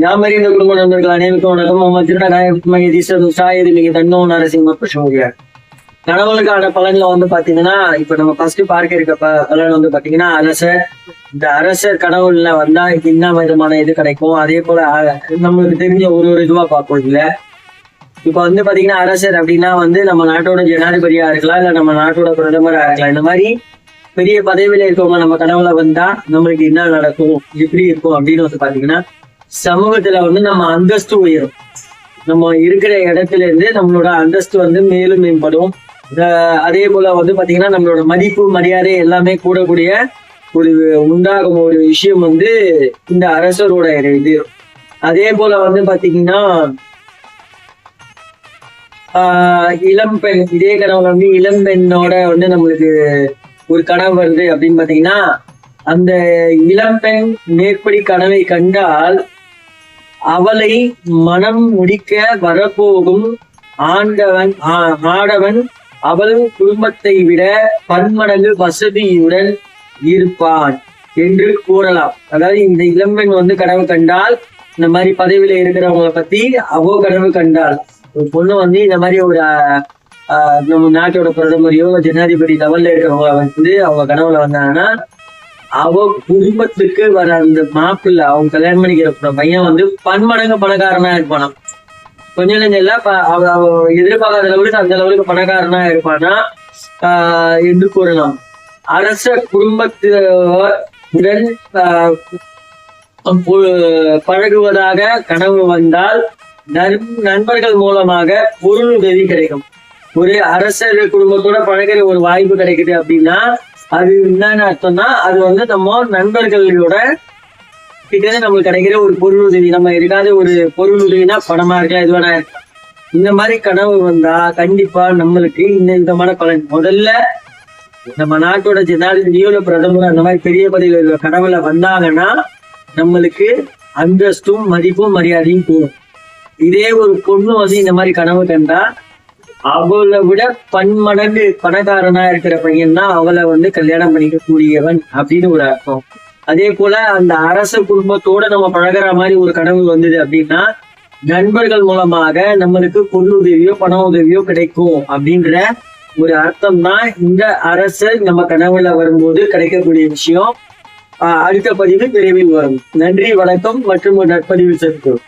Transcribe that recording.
யாமறி இந்த குடும்ப நண்பர்கள் அனைவருக்கும் வணக்கம். நம்ம திருநகாய தன்னோ நரசிம்ம பிரசோதியார். கணவனுக்கான பலன்ல வந்து பாத்தீங்கன்னா, இப்ப நம்ம ஃபர்ஸ்ட் பார்க்க இருக்க பலன் வந்து பாத்தீங்கன்னா அரசர். இந்த அரசர் கடவுள்ல வந்தா என்ன விதமான இது கிடைக்கும், அதே போல நம்மளுக்கு தெரிஞ்ச ஒரு இதுவா பார்ப்போம். இல்ல இப்ப வந்து பாத்தீங்கன்னா அரசர் அப்படின்னா வந்து நம்ம நாட்டோட ஜனாதிபதியா இருக்கலாம், இல்ல நம்ம நாட்டோட பிரதமரா இருக்கலாம். இந்த மாதிரி பெரிய பதவியில இருக்கவங்க நம்ம கனவுல வந்தா நம்மளுக்கு என்ன நடக்கும், எப்படி இருக்கும் அப்படின்னு வந்து பாத்தீங்கன்னா, சமூகத்துல வந்து நம்ம அந்தஸ்து உயரும். நம்ம இருக்கிற இடத்துல இருந்து நம்மளோட அந்தஸ்து வந்து மேலும் மேம்படும். அதே போல வந்து பாத்தீங்கன்னா நம்மளோட மதிப்பு மரியாதை எல்லாமே கூடக்கூடிய ஒரு உண்டாகும் ஒரு விஷயம் வந்து இந்த அரசரோட இது. அதே போல வந்து பாத்தீங்கன்னா இளம்பெண், இதே கனவுல வந்து இளம்பெண்ணோட வந்து நம்மளுக்கு ஒரு கனவு வருது அப்படின்னு பாத்தீங்கன்னா, அந்த இளம்பெண் மேற்படி கனவை கண்டால் அவளை மனம் முடிக்க வரப்போகும் ஆடவன் அவள் குடும்பத்தை விட பன்மடங்கு வசதியுடன் இருப்பான் என்று கூறலாம். அதாவது இந்த இளம்பெண் வந்து கனவு கண்டால், இந்த மாதிரி பதவியில இருக்கிறவங்களை பத்தி அவ கனவு கண்டால், ஒரு பொண்ணு வந்து இந்த மாதிரி ஒரு நம்ம நாட்டோட பிரதமரையோ ஜனாதிபதி லெவல்ல இருக்கிறவங்க வந்து அவங்க கனவுல வந்தாங்கன்னா, அவ குடும்பத்துக்கு வர அந்த மாப்பிள்ள, அவங்க கல்யாணம் பண்ணிக்கிற பையன் வந்து பன்மடங்கு பணக்காரனா இருப்பானா. கொஞ்சம் நெஞ்சம் இல்ல, அவ எதிர்பார்க்காத லெவலுக்கு அந்த லெவலுக்கு பணக்காரனா இருப்பானா என்று கூறலாம். அரச குடும்பத்துடன் பழகுவதாக கனவு வந்தால் நண்பர்கள் மூலமாக பொருள் உதவி கிடைக்கும். ஒரு அரசர் குடும்பத்தோட பழகிற ஒரு வாய்ப்பு கிடைக்குது அப்படின்னா அது என்னன்னு அர்த்தம்னா, அது வந்து நம்ம நண்பர்களோட கிட்ட நம்மளுக்கு கிடைக்கிற ஒரு பொருள் உதவி. நம்ம எதுக்காவது ஒரு பொருள் உதவினா பணமா இருக்கலாம், எதுவானா இருக்கலாம். இந்த மாதிரி கனவு வந்தா கண்டிப்பா நம்மளுக்கு இந்த விதமான பலன். முதல்ல நம்ம நாட்டோட ஜனாதிபதியோ பிரதமர் அந்த மாதிரி பெரிய பதவியில் கனவுல வந்தாங்கன்னா நம்மளுக்கு அந்தஸ்தும் மதிப்பும் மரியாதையும் கூடும். இதே ஒரு பொண்ணு வந்து இந்த மாதிரி கனவு கண்டா அவளை விட பன்மடங்கு பணக்காரனா இருக்கிற பையன்னா அவளை வந்து கல்யாணம் பண்ணிக்க கூடியவன் அப்படின்னு ஒரு அர்த்தம். அதே போல அந்த அரச குடும்பத்தோட நம்ம பழகிற மாதிரி ஒரு கனவு வந்தது அப்படின்னா நண்பர்கள் மூலமாக நம்மளுக்கு பொருள் உதவியோ பண உதவியோ கிடைக்கும் அப்படின்ற ஒரு அர்த்தம் தான் இந்த அரசர் நம்ம கனவுல வரும்போது கிடைக்கக்கூடிய விஷயம். அடுத்த பதிவு விரைவில் வரும். நன்றி, வணக்கம் மற்றும் ஒரு நற்பதிவு சேர்க்கிறோம்.